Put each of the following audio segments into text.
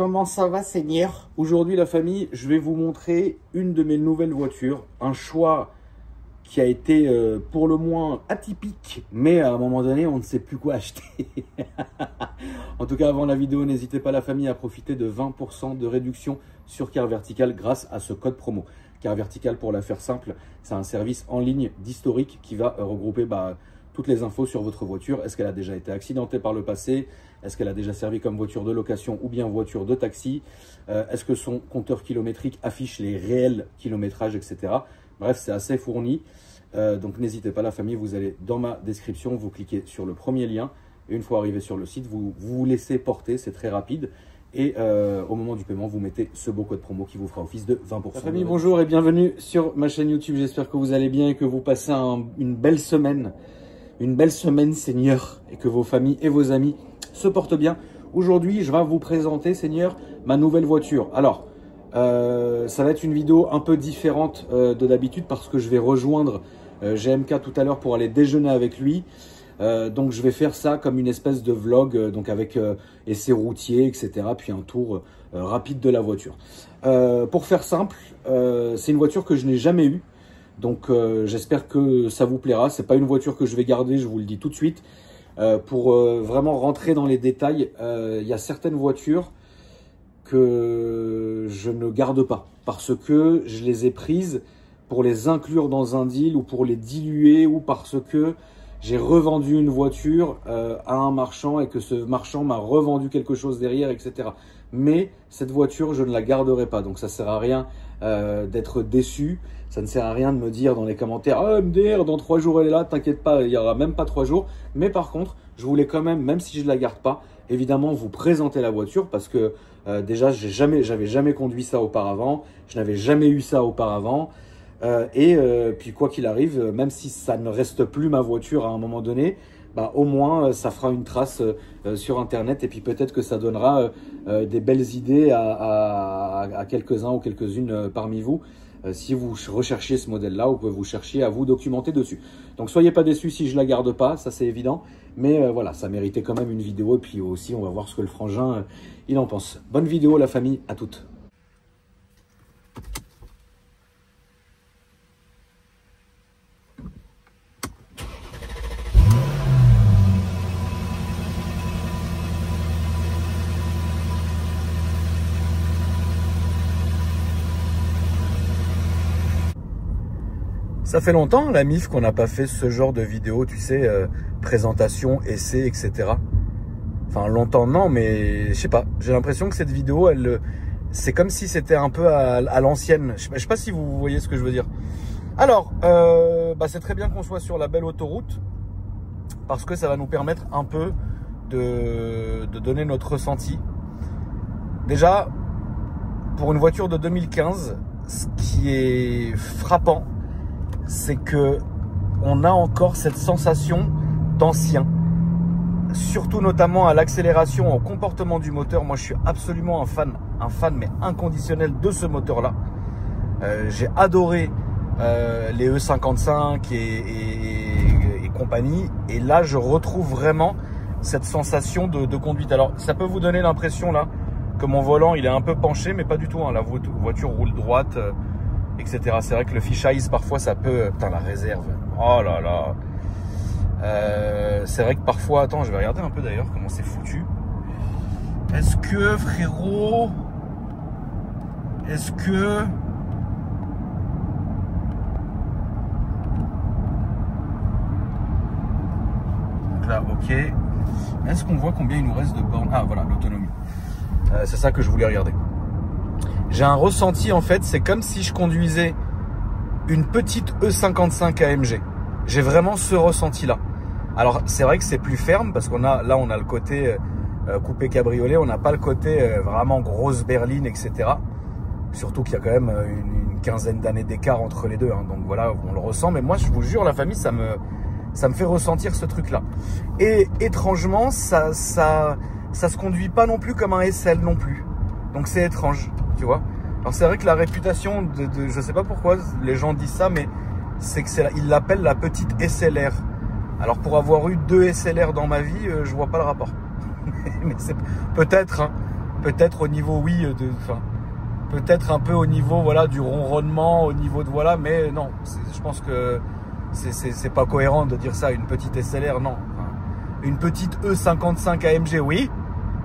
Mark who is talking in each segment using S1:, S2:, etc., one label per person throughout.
S1: Comment ça va, Seigneur? Aujourd'hui, la famille, je vais vous montrer une de mes nouvelles voitures. Un choix qui a été pour le moins atypique, mais à un moment donné, on ne sait plus quoi acheter. En tout cas, avant la vidéo, n'hésitez pas, la famille, à profiter de 20% de réduction sur Car Vertical grâce à ce code promo. Car Vertical, pour la faire simple, c'est un service en ligne d'historique qui va regrouper toutes les infos sur votre voiture. Est-ce qu'elle a déjà été accidentée par le passé? Est-ce qu'elle a déjà servi comme voiture de location ou bien voiture de taxi? Est-ce que son compteur kilométrique affiche les réels kilométrages, etc. Bref, c'est assez fourni. Donc n'hésitez pas, la famille, vous allez dans ma description, vous cliquez sur le premier lien. Et une fois arrivé sur le site, vous vous laissez porter, c'est très rapide. Et au moment du paiement, vous mettez ce beau code promo qui vous fera office de 20%. La famille, bonjour et bienvenue sur ma chaîne YouTube. J'espère que vous allez bien et que vous passez une belle semaine. Une belle semaine, Seigneur, et que vos familles et vos amis se portent bien. Aujourd'hui, je vais vous présenter, Seigneur, ma nouvelle voiture. Alors, ça va être une vidéo un peu différente de d'habitude parce que je vais rejoindre GMK tout à l'heure pour aller déjeuner avec lui. Donc, je vais faire ça comme une espèce de vlog, donc avec essai routier, etc. Puis un tour rapide de la voiture. Pour faire simple, c'est une voiture que je n'ai jamais eue. Donc j'espère que ça vous plaira. C'est pas une voiture que je vais garder, je vous le dis tout de suite. Pour vraiment rentrer dans les détails, il y a certaines voitures que je ne garde pas parce que je les ai prises pour les inclure dans un deal ou pour les diluer ou parce que j'ai revendu une voiture à un marchand et que ce marchand m'a revendu quelque chose derrière, etc. Mais cette voiture, je ne la garderai pas. Donc ça ne sert à rien d'être déçu. Ça ne sert à rien de me dire dans les commentaires « Ah, MDR, dans 3 jours elle est là, t'inquiète pas, il n'y aura même pas 3 jours. » Mais par contre, je voulais quand même si je ne la garde pas, évidemment vous présenter la voiture parce que déjà, j'avais jamais conduit ça auparavant. Je n'avais jamais eu ça auparavant. Puis quoi qu'il arrive, même si ça ne reste plus ma voiture à un moment donné, au moins ça fera une trace sur internet et puis peut-être que ça donnera des belles idées à quelques-uns ou quelques-unes parmi vous. Si vous recherchez ce modèle-là, vous pouvez vous chercher à vous documenter dessus. Donc soyez pas déçus si je la garde pas, ça c'est évident. Mais voilà, ça méritait quand même une vidéo. Et puis aussi, on va voir ce que le frangin il en pense. Bonne vidéo la famille, à toutes. Ça fait longtemps, la MIF, qu'on n'a pas fait ce genre de vidéo, tu sais, présentation, essai, etc. Enfin, longtemps, non, mais je sais pas. J'ai l'impression que cette vidéo, c'est comme si c'était un peu à l'ancienne. Je sais pas si vous voyez ce que je veux dire. Alors, c'est très bien qu'on soit sur la belle autoroute parce que ça va nous permettre un peu de donner notre ressenti. Déjà, pour une voiture de 2015, ce qui est frappant, c'est que on a encore cette sensation d'ancien, surtout notamment à l'accélération, au comportement du moteur. Moi, je suis absolument un fan mais inconditionnel de ce moteur-là. J'ai adoré les E55 et compagnie, et là, je retrouve vraiment cette sensation de conduite. Alors, ça peut vous donner l'impression là que mon volant il est un peu penché, mais pas du tout. Hein. La voiture roule droite. Etc. C'est vrai que le fisheye parfois ça peut... Putain, la réserve, oh là là. C'est vrai que parfois... Attends, je vais regarder un peu d'ailleurs comment c'est foutu. Est-ce que, frérot... Est-ce que... Donc là, ok. Est-ce qu'on voit combien il nous reste de bornes? Ah, voilà, l'autonomie. C'est ça que je voulais regarder. J'ai un ressenti, en fait, c'est comme si je conduisais une petite E55 AMG. J'ai vraiment ce ressenti-là. Alors, c'est vrai que c'est plus ferme parce qu'on a le côté coupé cabriolet. On n'a pas le côté vraiment grosse berline, etc. Surtout qu'il y a quand même une quinzaine d'années d'écart entre les deux. Hein. Donc voilà, on le ressent. Mais moi, je vous jure, la famille, ça me fait ressentir ce truc-là. Et étrangement, ça se conduit pas non plus comme un SL non plus. Donc c'est étrange, tu vois. Alors c'est vrai que la réputation je sais pas pourquoi les gens disent ça, mais c'est que ils l'appellent la petite SLR. Alors pour avoir eu 2 SLR dans ma vie, je vois pas le rapport. Mais c'est peut-être, hein, peut-être au niveau, oui, peut-être un peu au niveau, voilà, du ronronnement, au niveau de, voilà, mais non, je pense que c'est pas cohérent de dire ça. Une petite SLR, non. Enfin, une petite E55 AMG, oui,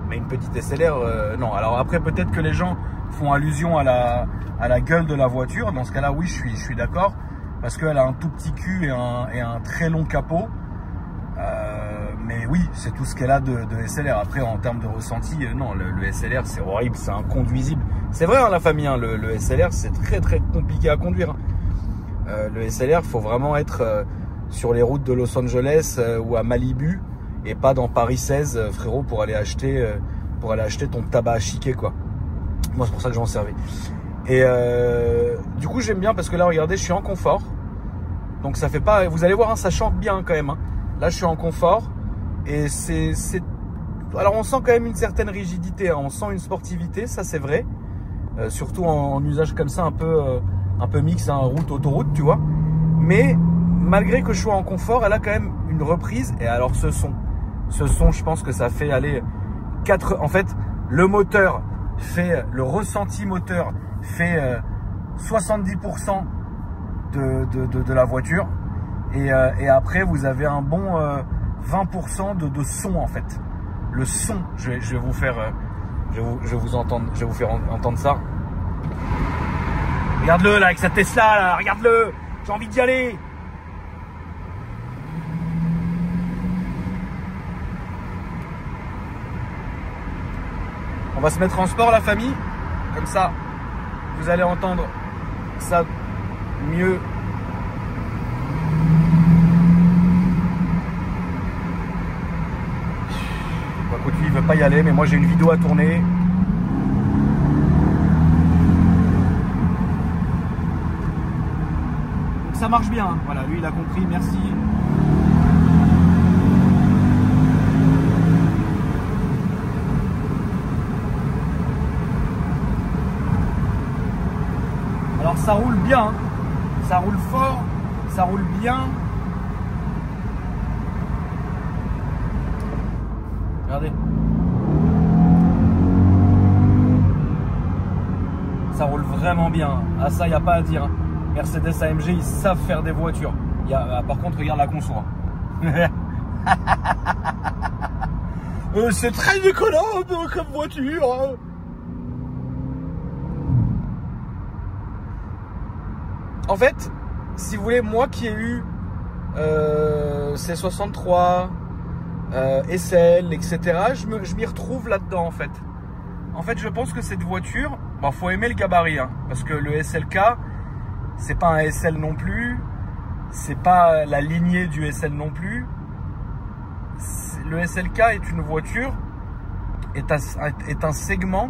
S1: mais une petite SLR, non. Alors après, peut-être que les gens font allusion à la gueule de la voiture. Dans ce cas-là, oui, je suis d'accord, parce qu'elle a un tout petit cul et un très long capot. Mais oui, c'est tout ce qu'elle a de SLR. Après, en termes de ressenti, non, le SLR, c'est horrible, c'est inconduisible. C'est vrai, hein, la famille, hein, le SLR, c'est très très compliqué à conduire. Le SLR, faut vraiment être sur les routes de Los Angeles ou à Malibu et pas dans Paris 16, frérot, pour aller acheter ton tabac à chiquer, quoi. Moi, c'est pour ça que j'en servais. Et du coup, j'aime bien parce que là, regardez, je suis en confort. Donc, ça fait pas. Vous allez voir, hein, ça chante bien quand même. Hein. Là, je suis en confort et c'est. Alors, on sent quand même une certaine rigidité. Hein. On sent une sportivité, ça, c'est vrai. Surtout en usage comme ça, un peu mix, hein, route-autoroute, tu vois. Mais malgré que je sois en confort, elle a quand même une reprise. Et alors, ce son, je pense que ça fait aller 4. En fait, le moteur fait, le ressenti moteur fait 70% de la voiture. Et après, vous avez un bon 20% de son, en fait. Le son, je vais vous faire, je vais vous faire entendre ça. Regarde-le là avec sa Tesla, là, regarde-le, j'ai envie d'y aller. On va se mettre en sport, la famille, comme ça vous allez entendre ça mieux. Bah, écoute, lui il veut pas y aller, mais moi j'ai une vidéo à tourner. Ça marche bien, voilà, lui il a compris, merci. Alors ça roule bien, ça roule fort, ça roule bien. Regardez. Ça roule vraiment bien, ah ça y a pas à dire. Mercedes AMG, ils savent faire des voitures. Par contre, regarde la conso. C'est très économe comme voiture. En fait, si vous voulez, moi qui ai eu C63, SL, etc., je m'y retrouve là-dedans en fait. En fait, je pense que cette voiture, bon, faut aimer le gabarit, hein, parce que le SLK, c'est pas un SL non plus, c'est pas la lignée du SL non plus. Le SLK est une voiture, est un segment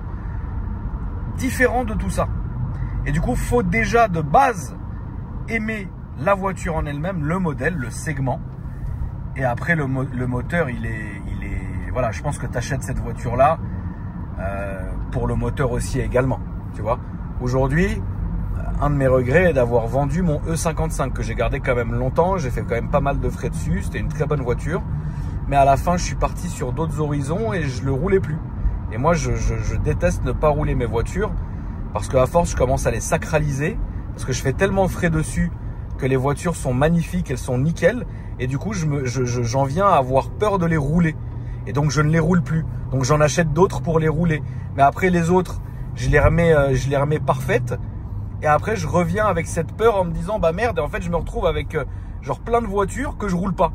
S1: différent de tout ça. Et du coup, faut déjà de base aimer la voiture en elle-même, le modèle, le segment. Et après, le moteur, il est voilà, je pense que tu achètes cette voiture-là pour le moteur aussi également, tu vois. Aujourd'hui, un de mes regrets est d'avoir vendu mon E55 que j'ai gardé quand même longtemps. J'ai fait quand même pas mal de frais dessus. C'était une très bonne voiture. Mais à la fin, je suis parti sur d'autres horizons et je le roulais plus. Et moi, je déteste ne pas rouler mes voitures parce qu'à force, je commence à les sacraliser parce que je fais tellement de frais dessus que les voitures sont magnifiques, elles sont nickel. Et du coup, j'en viens à avoir peur de les rouler. Et donc, je ne les roule plus. Donc, j'en achète d'autres pour les rouler. Mais après, les autres, je les remets parfaites. Et après, je reviens avec cette peur en me disant, bah merde, et en fait, je me retrouve avec genre plein de voitures que je roule pas.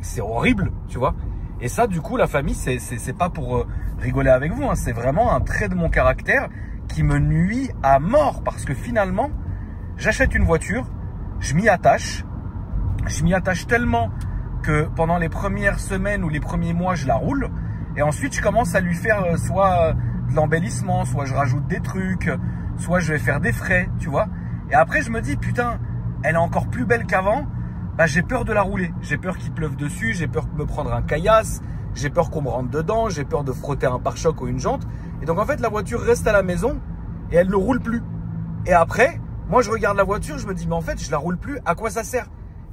S1: C'est horrible, tu vois. Et ça, du coup, la famille, c'est pas pour rigoler avec vous, hein, c'est vraiment un trait de mon caractère qui me nuit à mort parce que finalement, j'achète une voiture, je m'y attache tellement que pendant les premières semaines ou les premiers mois, je la roule. Et ensuite, je commence à lui faire soit de l'embellissement, soit je rajoute des trucs, soit je vais faire des frais, tu vois. Et après, je me dis, putain, elle est encore plus belle qu'avant. Bah, j'ai peur de la rouler. J'ai peur qu'il pleuve dessus, j'ai peur de me prendre un caillasse, j'ai peur qu'on me rentre dedans, j'ai peur de frotter un pare-choc ou une jante. Et donc, en fait, la voiture reste à la maison et elle ne roule plus. Et après, moi, je regarde la voiture, je me dis, mais en fait, je la roule plus, à quoi ça sert?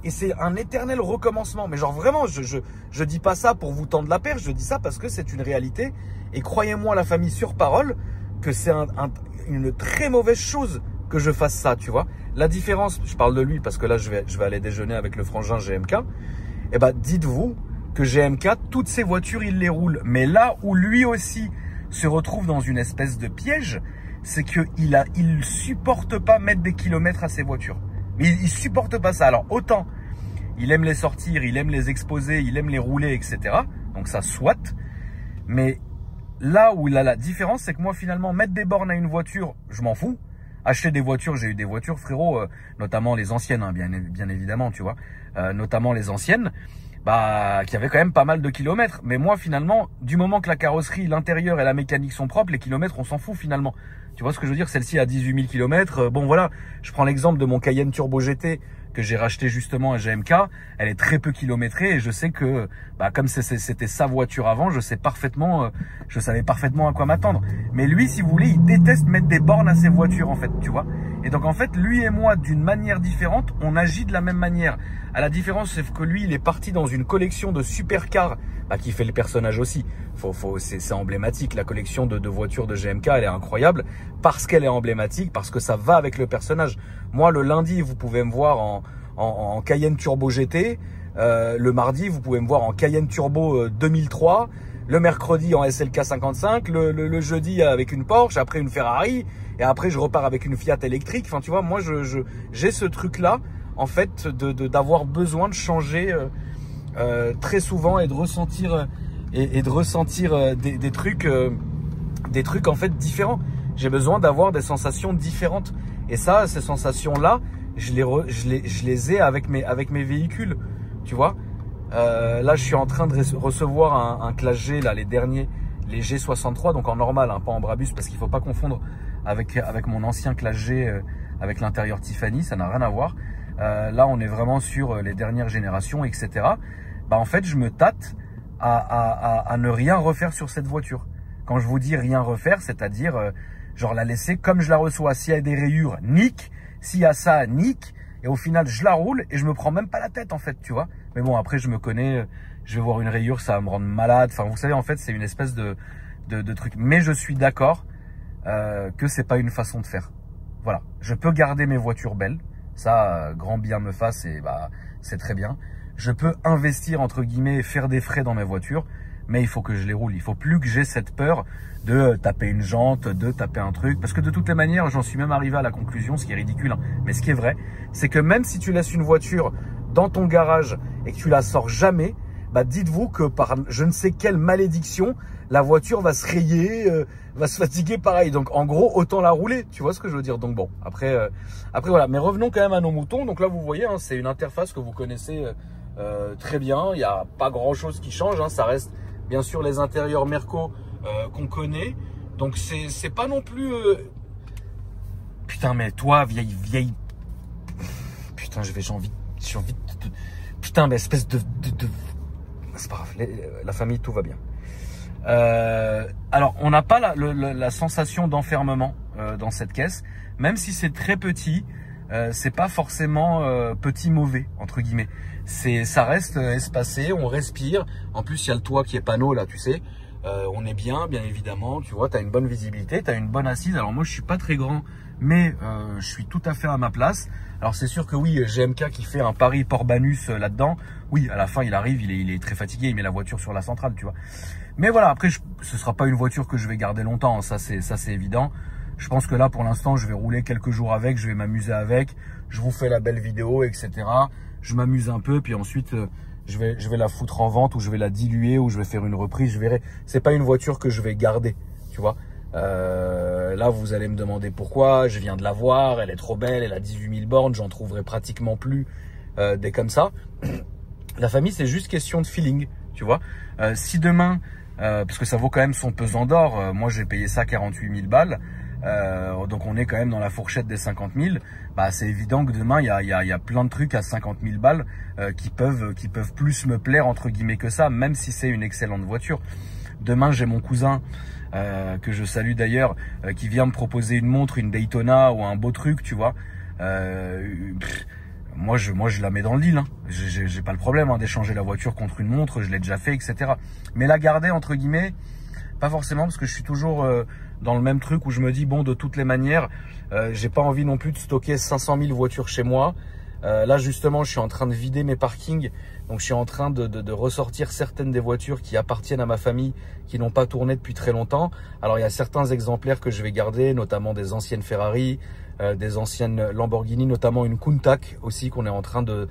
S1: Et c'est un éternel recommencement. Mais genre vraiment, je dis pas ça pour vous tendre la perche, je dis ça parce que c'est une réalité. Et croyez-moi, la famille, sur parole, que c'est une très mauvaise chose que je fasse ça, tu vois. La différence, je parle de lui parce que là, je vais aller déjeuner avec le frangin GMK. Eh ben, dites-vous que GMK, toutes ses voitures, il les roule. Mais là où lui aussi se retrouve dans une espèce de piège, c'est qu'il supporte pas mettre des kilomètres à ses voitures. Mais il supporte pas ça. Alors autant il aime les sortir, il aime les exposer, il aime les rouler, etc. Donc ça soit. Mais là où il a la différence, c'est que moi finalement mettre des bornes à une voiture, je m'en fous. Acheter des voitures, j'ai eu des voitures, frérot, notamment les anciennes, hein, bien évidemment, tu vois, notamment les anciennes, bah qui avaient quand même pas mal de kilomètres. Mais moi finalement, du moment que la carrosserie, l'intérieur et la mécanique sont propres, les kilomètres on s'en fout finalement. Tu vois ce que je veux dire? Celle-ci a 18 000 km. Bon voilà, je prends l'exemple de mon Cayenne Turbo GT que j'ai racheté justement à GMK. Elle est très peu kilométrée et je sais que bah, comme c'était sa voiture avant, je savais parfaitement à quoi m'attendre. Mais lui, si vous voulez, il déteste mettre des bornes à ses voitures en fait, tu vois. Et donc en fait, lui et moi, d'une manière différente, on agit de la même manière. À la différence, c'est que lui, il est parti dans une collection de supercars bah, qui fait le personnage aussi. C'est emblématique. La collection de voitures de GMK, elle est incroyable parce qu'elle est emblématique, parce que ça va avec le personnage. Moi, le lundi, vous pouvez me voir en Cayenne Turbo GT. Le mardi, vous pouvez me voir en Cayenne Turbo 2003. Le mercredi en SLK 55. Le jeudi avec une Porsche, après une Ferrari. Et après, je repars avec une Fiat électrique. Enfin, tu vois, moi, j'ai ce truc-là, en fait, d'avoir besoin de changer très souvent et de ressentir des trucs en fait différents. J'ai besoin d'avoir des sensations différentes. Et ça, ces sensations-là, je les ai avec mes véhicules, tu vois. Là, je suis en train de recevoir un Classe G, là, les derniers, les G63, donc en normal, hein, pas en Brabus, parce qu'il faut pas confondre avec mon ancien Classe G avec l'intérieur Tiffany, ça n'a rien à voir. Là, on est vraiment sur les dernières générations, etc. Bah, en fait, je me tâte à ne rien refaire sur cette voiture. Quand je vous dis rien refaire, c'est-à-dire genre la laisser comme je la reçois. S'il y a des rayures, nique. S'il y a ça, nique. Et au final, je la roule et je me prends même pas la tête en fait, tu vois. Mais bon, après, je me connais, je vais voir une rayure, ça va me rendre malade. Enfin, vous savez, en fait, c'est une espèce de truc. Mais je suis d'accord que c'est pas une façon de faire. Voilà, je peux garder mes voitures belles. Ça, grand bien me fasse et bah, c'est très bien. Je peux investir, entre guillemets, faire des frais dans mes voitures, mais il faut que je les roule. Il faut plus que j'ai cette peur de taper une jante, de taper un truc. Parce que de toutes les manières, j'en suis même arrivé à la conclusion, ce qui est ridicule, hein, mais ce qui est vrai, c'est que même si tu laisses une voiture dans ton garage et que tu la sors jamais, bah dites-vous que par je ne sais quelle malédiction, la voiture va se rayer, va se fatiguer pareil. Donc en gros, autant la rouler, tu vois ce que je veux dire. Donc bon, après voilà. Mais revenons quand même à nos moutons. Donc là, vous voyez, hein, c'est une interface que vous connaissez très bien. Il n'y a pas grand-chose qui change. Hein. Ça reste bien sûr les intérieurs Merco qu'on connaît. Donc c'est pas non plus... Putain, mais toi, vieille... Putain, j'ai envie de... Putain, mais espèce de... C'est pas grave, la famille, tout va bien. Alors, on n'a pas la sensation d'enfermement dans cette caisse. Même si c'est très petit, c'est pas forcément petit mauvais, entre guillemets. Ça reste espacé, on respire. En plus, il y a le toit qui est panneau, là, tu sais. On est bien évidemment. Tu vois, tu as une bonne visibilité, tu as une bonne assise. Alors moi, je suis pas très grand, mais je suis tout à fait à ma place. Alors c'est sûr que oui, GMK qui fait un Paris Port-Banus là-dedans, oui, à la fin il arrive, il est très fatigué, il met la voiture sur la centrale, tu vois. Mais voilà, après ce sera pas une voiture que je vais garder longtemps, ça c'est évident. Je pense que là pour l'instant je vais rouler quelques jours avec, je vais m'amuser avec, je vous fais la belle vidéo, etc. Je m'amuse un peu, puis ensuite je vais la foutre en vente ou je vais la diluer ou je vais faire une reprise, je verrai. C'est pas une voiture que je vais garder, tu vois. Là vous allez me demander pourquoi, je viens de la voir, elle est trop belle, elle a 18 000 bornes, j'en trouverai pratiquement plus des comme ça. La famille, c'est juste question de feeling, tu vois. Si demain, parce que ça vaut quand même son pesant d'or, moi j'ai payé ça 48 000 balles, donc on est quand même dans la fourchette des 50 000, bah c'est évident que demain il y a plein de trucs à 50 000 balles qui peuvent plus me plaire entre guillemets que ça, même si c'est une excellente voiture. Demain j'ai mon cousin que je salue d'ailleurs, qui vient me proposer une montre, une Daytona ou un beau truc, tu vois. moi je la mets dans le deal. Hein. J'ai pas le problème hein, d'échanger la voiture contre une montre, je l'ai déjà fait, etc. Mais la garder entre guillemets, pas forcément, parce que je suis toujours dans le même truc où je me dis bon, de toutes les manières, j'ai pas envie non plus de stocker 500 000 voitures chez moi. Là justement, je suis en train de vider mes parkings, donc je suis en train de ressortir certaines des voitures qui appartiennent à ma famille, qui n'ont pas tourné depuis très longtemps. Alors il y a certains exemplaires que je vais garder, notamment des anciennes Ferrari, des anciennes Lamborghini, notamment une Countach aussi qu'on est en train de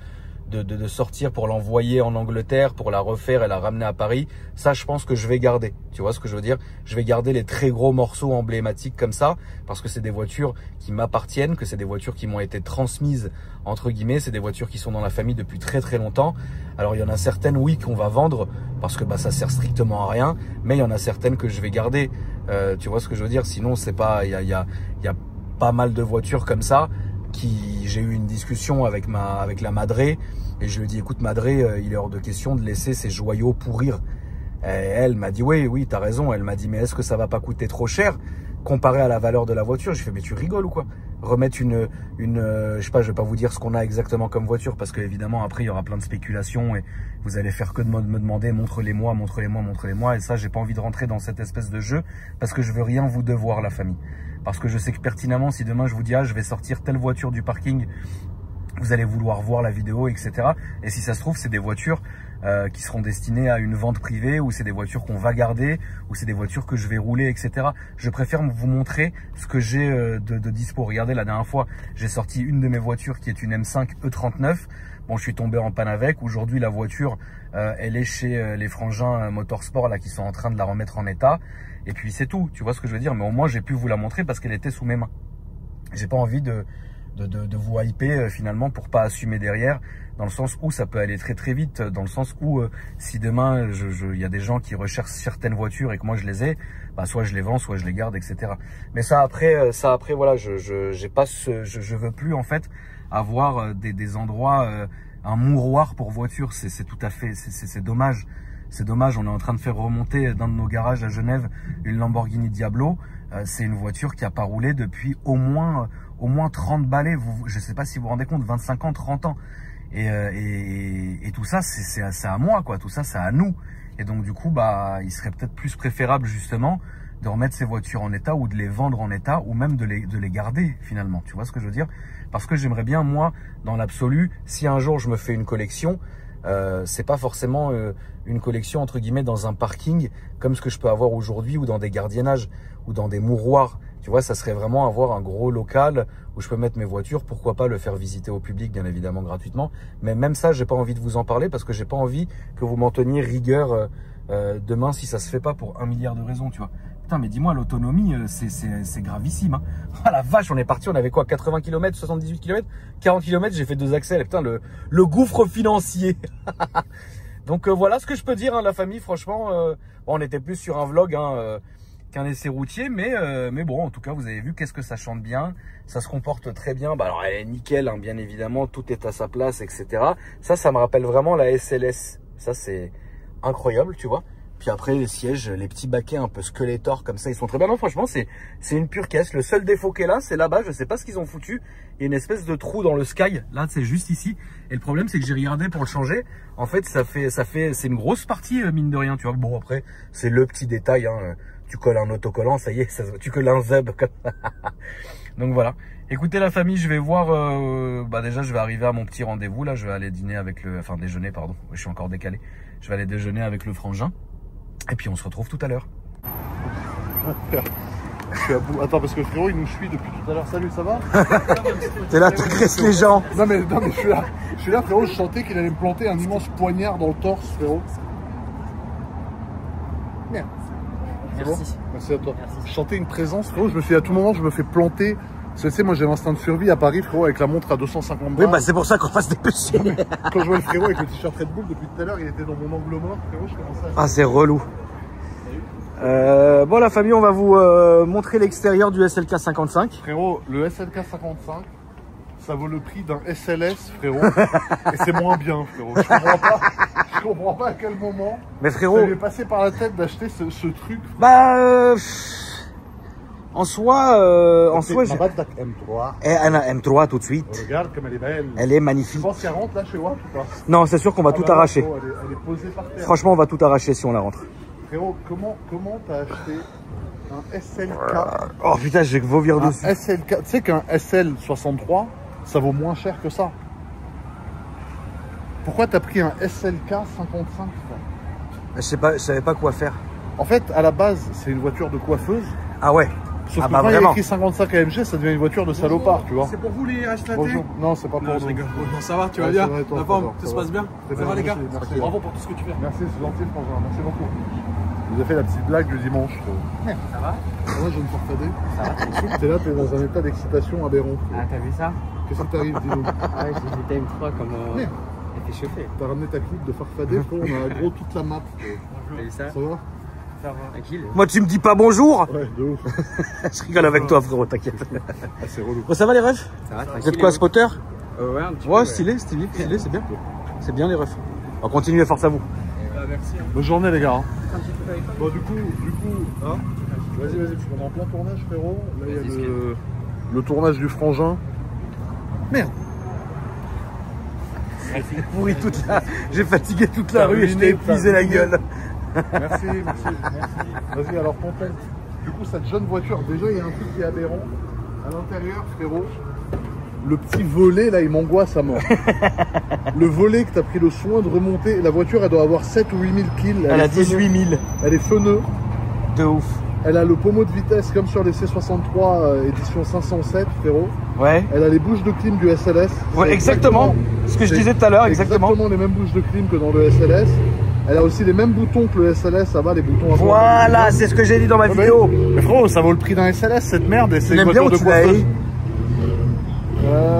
S1: sortir pour l'envoyer en Angleterre, pour la refaire et la ramener à Paris. Ça, je pense que je vais garder. Tu vois ce que je veux dire? Je vais garder les très gros morceaux emblématiques comme ça, parce que c'est des voitures qui m'appartiennent, que c'est des voitures qui m'ont été transmises, entre guillemets. C'est des voitures qui sont dans la famille depuis très très longtemps. Alors, il y en a certaines, oui, qu'on va vendre, parce que bah, ça sert strictement à rien, mais il y en a certaines que je vais garder. Tu vois ce que je veux dire? Sinon, c'est pas, il y a pas mal de voitures comme ça j'ai eu une discussion avec la Madré et je lui ai dit écoute Madré, il est hors de question de laisser ces joyaux pourrir. Et elle m'a dit oui t'as raison. Elle m'a dit mais est-ce que ça va pas coûter trop cher comparé à la valeur de la voiture? Je fais mais tu rigoles ou quoi? Remettre je sais pas, je vais pas vous dire ce qu'on a exactement comme voiture parce que évidemment après il y aura plein de spéculations et vous allez faire que de me demander montre-les-moi et ça j'ai pas envie de rentrer dans cette espèce de jeu parce que je veux rien vous devoir la famille. Parce que je sais que pertinemment, si demain je vous dis je vais sortir telle voiture du parking, vous allez vouloir voir la vidéo, etc. Et si ça se trouve, c'est des voitures qui seront destinées à une vente privée, ou c'est des voitures qu'on va garder, ou c'est des voitures que je vais rouler, etc. Je préfère vous montrer ce que j'ai de dispo. Regardez, la dernière fois, j'ai sorti une de mes voitures qui est une M5 E39. Bon, je suis tombé en panne avec. Aujourd'hui, la voiture, elle est chez les frangins Motorsport là, qui sont en train de la remettre en état. Et puis c'est tout, tu vois ce que je veux dire. Mais au moins, j'ai pu vous la montrer parce qu'elle était sous mes mains. J'ai pas envie de vous hyper finalement pour pas assumer derrière, dans le sens où ça peut aller très très vite, dans le sens où si demain il y a des gens qui recherchent certaines voitures et que moi je les ai, bah soit je les vends, soit je les garde, etc. Mais ça après voilà, je veux plus en fait avoir des endroits, un mouroir pour voitures. C'est tout à fait, c'est dommage. C'est dommage, on est en train de faire remonter dans nos garages à Genève une Lamborghini Diablo. C'est une voiture qui n'a pas roulé depuis au moins 30 balais. Je ne sais pas si vous vous rendez compte, 25 ans, 30 ans. Et tout ça, c'est à moi, quoi. Tout ça, c'est à nous. Et donc, du coup, bah, il serait peut-être plus préférable, justement, de remettre ces voitures en état ou de les vendre en état ou même de les garder, finalement. Tu vois ce que je veux dire? Parce que j'aimerais bien, moi, dans l'absolu, si un jour je me fais une collection, c'est pas forcément une collection entre guillemets dans un parking comme ce que je peux avoir aujourd'hui ou dans des gardiennages ou dans des mouroirs. Tu vois, ça serait vraiment avoir un gros local où je peux mettre mes voitures. Pourquoi pas le faire visiter au public, bien évidemment gratuitement. Mais même ça, j'ai pas envie de vous en parler parce que j'ai pas envie que vous m'en teniez rigueur demain si ça se fait pas pour 1 milliard de raisons, tu vois. Putain, mais dis-moi, l'autonomie, c'est gravissime. Hein. Oh la vache, on est parti, on avait quoi, 80 km, 78 km, 40 km, j'ai fait 2 accès. Putain, le gouffre financier. Donc voilà ce que je peux dire, hein, la famille, franchement. Bon, on était plus sur un vlog qu'un essai routier, mais bon, en tout cas, vous avez vu qu'est-ce que ça chante bien. Ça se comporte très bien. Bah, alors, elle est nickel, hein, bien évidemment, tout est à sa place, etc. Ça me rappelle vraiment la SLS. Ça, c'est incroyable, tu vois. Puis après, les sièges, les petits baquets un peu Skeletor comme ça, ils sont très bien. Non, franchement, c'est une pure caisse. Le seul défaut qu'elle a, c'est là-bas. Je sais pas ce qu'ils ont foutu. Il y a une espèce de trou dans le sky. Là, c'est juste ici. Et le problème, c'est que j'ai regardé pour le changer. En fait, c'est une grosse partie, mine de rien. Tu vois, bon, après, c'est le petit détail. Hein. Tu colles un autocollant, ça y est, tu colles un zeb. Donc voilà. Écoutez, la famille, je vais voir. Bah déjà, je vais arriver à mon petit rendez-vous. Là, je vais aller dîner avec déjeuner, pardon. Je suis encore décalé. Je vais aller déjeuner avec le frangin. Et puis on se retrouve tout à l'heure.
S2: Je suis à bout. Attends, parce que frérot, il nous suit depuis tout à l'heure. Salut, ça va?
S1: T'es là, t'agresses les gens.
S2: Non mais je suis là. Je suis là, frérot. Je sentais qu'il allait me planter un immense poignard dans le torse, frérot. Merde.
S3: Merci.
S2: Bon, merci à toi.
S3: Merci.
S2: Je sentais une présence, frérot. Je me suis dit, à tout moment, je me fais planter. Parce que tu sais, moi j'ai l'instinct de survie à Paris, frérot, avec la montre à 250 balles.
S1: Oui, bah c'est pour ça qu'on fasse des petits.
S2: Quand je vois le frérot avec le t-shirt Red Bull depuis tout à l'heure, il était dans mon angle mort, frérot, je commençais à...
S1: Ah, c'est relou. Bon, la famille, on va vous montrer l'extérieur du SLK 55.
S2: Frérot, le SLK 55, ça vaut le prix d'un SLS, frérot. Et c'est moins bien, frérot. Je comprends pas à quel moment.
S1: Mais frérot,
S2: ça lui est passé par la tête d'acheter ce truc.
S1: bah, En soi,
S2: Ma Mazda M3.
S1: Et elle a M3 tout de suite.
S2: Regarde comme elle est belle.
S1: Elle est magnifique.
S2: Tu penses qu'elle rentre là chez Watt ou pas?
S1: Non, c'est sûr qu'on va tout arracher.
S2: Elle est posée par terre.
S1: Franchement, on va tout arracher si on la rentre.
S2: Frérot, comment t'as acheté un SLK?
S1: Oh putain, je vais vomir dessus.
S2: SLK, tu sais qu'un SL63, ça vaut moins cher que ça. Pourquoi t'as pris un SLK 55?
S1: Je savais pas quoi faire.
S2: En fait, à la base, c'est une voiture de coiffeuse.
S1: Ah ouais.
S2: Sauf
S1: Ah
S2: que
S1: bah
S2: quand il y a
S1: vraiment.
S2: écrit 55 AMG, ça devient une voiture de salopard, tu vois.
S3: C'est pour vous les HTT?
S2: Bonjour. Non, c'est pas pour
S3: Non, je
S2: nous.
S3: rigole. Bon, ça va, tu vas
S2: Ouais,
S3: bien?
S2: ça va, et toi,
S3: La
S2: ça
S3: forme,
S2: va,
S3: tout
S2: ça
S3: se
S2: va.
S3: passe bien?
S2: Très
S3: Ça
S2: bien,
S3: va les gars?
S2: merci.
S3: Bravo pour tout ce que tu fais.
S2: Merci, c'est gentil, Frangin. Merci beaucoup. Je vous ai fait la petite blague du dimanche.
S3: Ça va?
S2: Moi, je viens de Farfadet.
S3: Ça va?
S2: T'es là, t'es dans un état d'excitation aberrant.
S4: Ah, t'as vu ça?
S2: Qu'est-ce qui t'arrive, dis-nous?
S4: Ah ouais, j'ai des M3 comme.
S2: Merde.
S4: Elle fait chauffer.
S2: T'as ramené ta clip de Farfadet, frérot, on a gros toute la map.
S4: T'as vu ça?
S2: Ça va?
S4: Ça va. Tranquille.
S1: Moi, tu me dis pas bonjour.
S2: Ouais, de ouf.
S1: Je rigole avec toi, frérot, t'inquiète.
S2: Ah, c'est relou.
S1: Bon, ça va les refs?
S4: Ça va, tranquille.
S1: Vous êtes quoi, spotter?
S4: Ouais, un petit peu.
S1: Ouais, stylé, c'est bien. C'est bien les refs. On va continuer, force à vous.
S3: Merci.
S2: Bonne journée, les gars. Hein.
S4: Un petit peu avec toi.
S2: Bon, du coup, hein? Vas-y, parce qu'on est en plein tournage, frérot. Là, il y a le tournage du Frangin. Merde.
S1: Pourri toute la... J'ai fatigué toute la
S2: T'as
S1: rue et je
S2: ruiné,
S1: t'ai épuisé
S2: t'as
S1: la
S2: ruiné.
S1: gueule.
S2: Merci. Vas-y, alors contente. Du coup, cette jeune voiture, déjà, il y a un truc qui est aberrant. À l'intérieur, frérot, le petit volet, là, il m'angoisse à mort. Le volet que tu as pris le soin de remonter, la voiture, elle doit avoir 7 ou 8 000 kills.
S1: Elle a
S2: est feneux.
S1: 18 000.
S2: Elle est feneux.
S1: De ouf.
S2: Elle a le pommeau de vitesse comme sur les C63 édition 507, frérot.
S1: Ouais.
S2: Elle a les bouches de clim du SLS.
S1: Ouais,
S2: C'est
S1: exactement. Ce que je disais tout à l'heure, exactement.
S2: Exactement les mêmes bouches de clim que dans le SLS. Elle a aussi les mêmes boutons que le SLS, ça va, les boutons à
S1: Voilà, c'est ce que j'ai dit dans ma vidéo.
S2: Mais frérot, ça vaut le prix d'un SLS cette merde et c'est
S1: Tu
S2: une
S1: l'aimes bien
S2: voiture
S1: ou
S2: de
S1: tu l'as
S2: coiffeuse.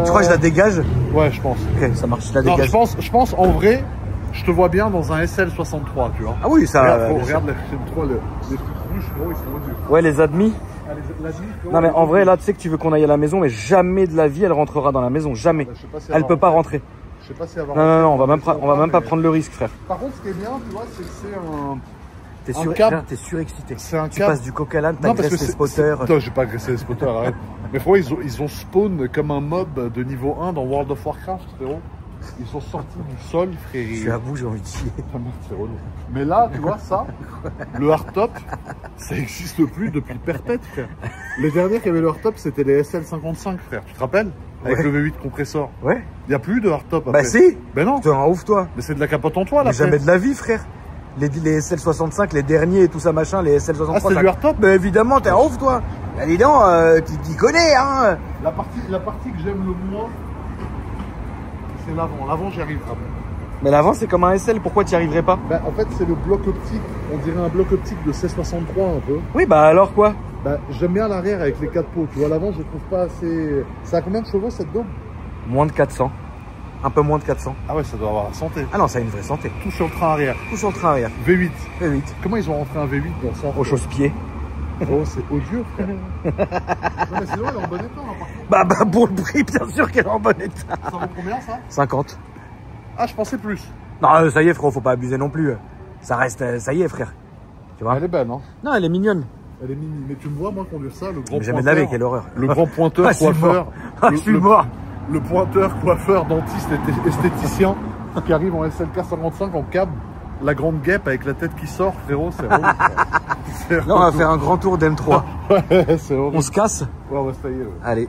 S1: Tu crois que je la dégage?
S2: Ouais, je pense.
S1: Ok, ça marche, je la
S2: Non,
S1: dégage.
S2: je pense en vrai, je te vois bien dans un SL63, tu vois.
S1: Ah oui, ça...
S2: Regarde,
S1: bien sûr.
S2: regarde les trucs rouges, frérot, ils sont au-dessus.
S1: Ouais, les admis.
S2: Ah, la vie, frérot,
S1: Non mais en vrai, là, tu sais que tu veux qu'on aille à la maison, mais jamais de la vie, elle rentrera dans la maison. Jamais.
S2: je sais pas si
S1: Elle peut pas rentrer.
S2: Je sais pas si elle va
S1: Non, on va même
S2: rentrer,
S1: pas
S2: mais-
S1: prendre le risque, frère.
S2: Par contre, ce qui est bien, tu vois, c'est que c'est un...
S1: T'es surexcité.
S2: C'est un
S1: Tu
S2: câble.
S1: passes du coq à l'âne,
S2: Non, parce que
S1: t'agresses les spotters.
S2: Non, j'ai pas agressé les spotters, arrête. Mais frérot, ils ont spawn comme un mob de niveau 1 dans World of Warcraft, frérot. Ils sont sortis du sol, frère.
S1: Je suis à bout, j'ai envie de chier.
S2: Ah, merde, c'est relou. Mais là, tu vois, ça, le hardtop, ça existe plus depuis perpète, frère. Les derniers qui avaient le hardtop, c'était les SL55, frère. Tu te rappelles? Avec
S1: Ouais.
S2: le V8 compresseur.
S1: Ouais.
S2: Il n'y a plus de hardtop
S1: Bah
S2: après.
S1: si.
S2: Ben non.
S1: T'es un ouf, toi.
S2: Mais c'est de la capote en toit, là.
S1: Mais jamais de la vie, frère. Les SL65, les derniers et tout ça, machin, les SL63.
S2: Ah, c'est du hardtop?
S1: Bah évidemment, t'es un ouf, toi. Bah dis donc, tu t'y connais, hein.
S2: La partie que j'aime le moins, c'est l'avant. L'avant, j'y arrive pas.
S1: Mais l'avant, c'est comme un SL, pourquoi t'y arriverais pas?
S2: Bah, en fait, c'est le bloc optique. On dirait un bloc optique de C63 un peu.
S1: Oui, bah alors quoi?
S2: Bah, j'aime bien l'arrière avec les 4 pots. Tu vois, l'avant, je trouve pas assez. Ça a combien de chevaux cette daube?
S1: Moins de 400. Un peu moins de 400.
S2: Ah ouais, ça doit avoir la santé.
S1: Ah non, ça a une vraie santé.
S2: Tout sur le train arrière.
S1: Tout sur le train arrière.
S2: V8.
S1: V8.
S2: Comment ils ont rentré un V8 dans ça?
S1: Au chausse-pied.
S2: Oh, c'est odieux, frère. Non, mais sinon, elle est en bon état, hein, par contre.
S1: Bah pour le prix, bien sûr qu'elle est en bon état.
S2: Ça vaut combien, ça?
S1: 50.
S2: Ah, je pensais plus.
S1: Non, ça y est, frérot, faut pas abuser non plus. Ça reste, ça y est, frère. Tu vois?
S2: Elle est belle, hein.
S1: Non, elle est mignonne.
S2: Elle est mini. Mais tu me vois, moi, conduire ça, le grand
S1: Mais jamais de
S2: pointeur.
S1: la vie, quelle horreur.
S2: Le grand pointeur,
S1: Ah, je suis
S2: coiffeur.
S1: mort. Ah, je suis
S2: le-
S1: mort.
S2: Le pointeur, coiffeur, dentiste, esthéticien qui arrive en SLK 55 en cab. La grande guêpe avec la tête qui sort, frérot, c'est relou. C'est
S1: Là, on va
S2: relou.
S1: faire un grand tour d'M3.
S2: Ouais, c'est horrible.
S1: On se casse?
S2: Ouais, on va se tailler. Ouais.
S1: Allez.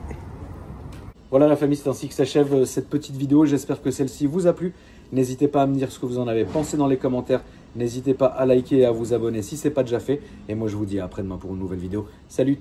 S1: Voilà la famille, c'est ainsi que s'achève cette petite vidéo. J'espère que celle-ci vous a plu. N'hésitez pas à me dire ce que vous en avez pensé dans les commentaires. N'hésitez pas à liker et à vous abonner si ce n'est pas déjà fait. Et moi, je vous dis à après-demain pour une nouvelle vidéo. Salut!